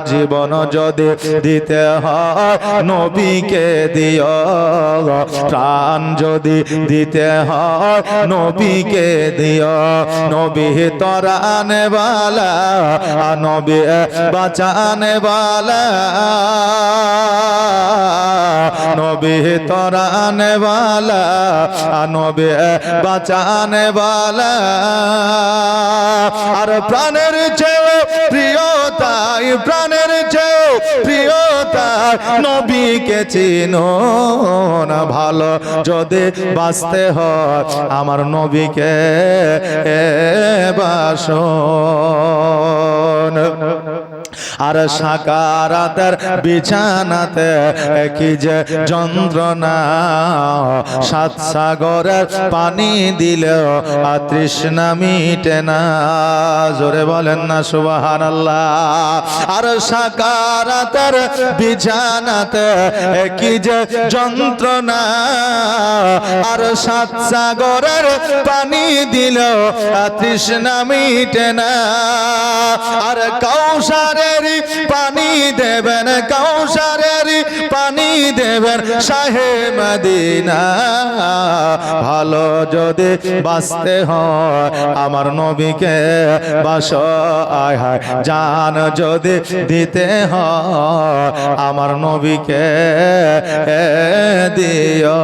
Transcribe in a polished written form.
জীবন যদি দিতে হয় নবীকে দিও, প্রাণ যদি দিতে হয় নবীকে দিও। নবী তরানে वाला, নবী বাঁচানে वाला, নবী তরানে वाला, নবী বাঁচানে वाला। আর প্রাণের চেয়ে প্রিয় তাই, প্রাণের চেয়ে প্রিয় তাই নবীকে চিনো না। ভালো যদি বাঁচতে হয় আমার নবীকে বাসন। আর সাকারাতের বিছানাতে কি যে যন্ত্রণা, সাত সাগরের পানি দিলেও তৃষ্ণা মিটে না। জোরে বলেন না সুবহানাল্লাহ। আর সাকারাতের বিছানাতে কি যে যন্ত্রণা, আর সাত সাগরের পানি দিলেও তৃষ্ণা মিটে না। আর কাউসারের পানি দেবেন, কাউসারের পানি দেবেন শাহে মদিনা। ভালো যদি বাঁচতে হয় আমার নবীকে বাসো, আয় হায় জান যদি দিতে হয় আমার নবীকে দিও।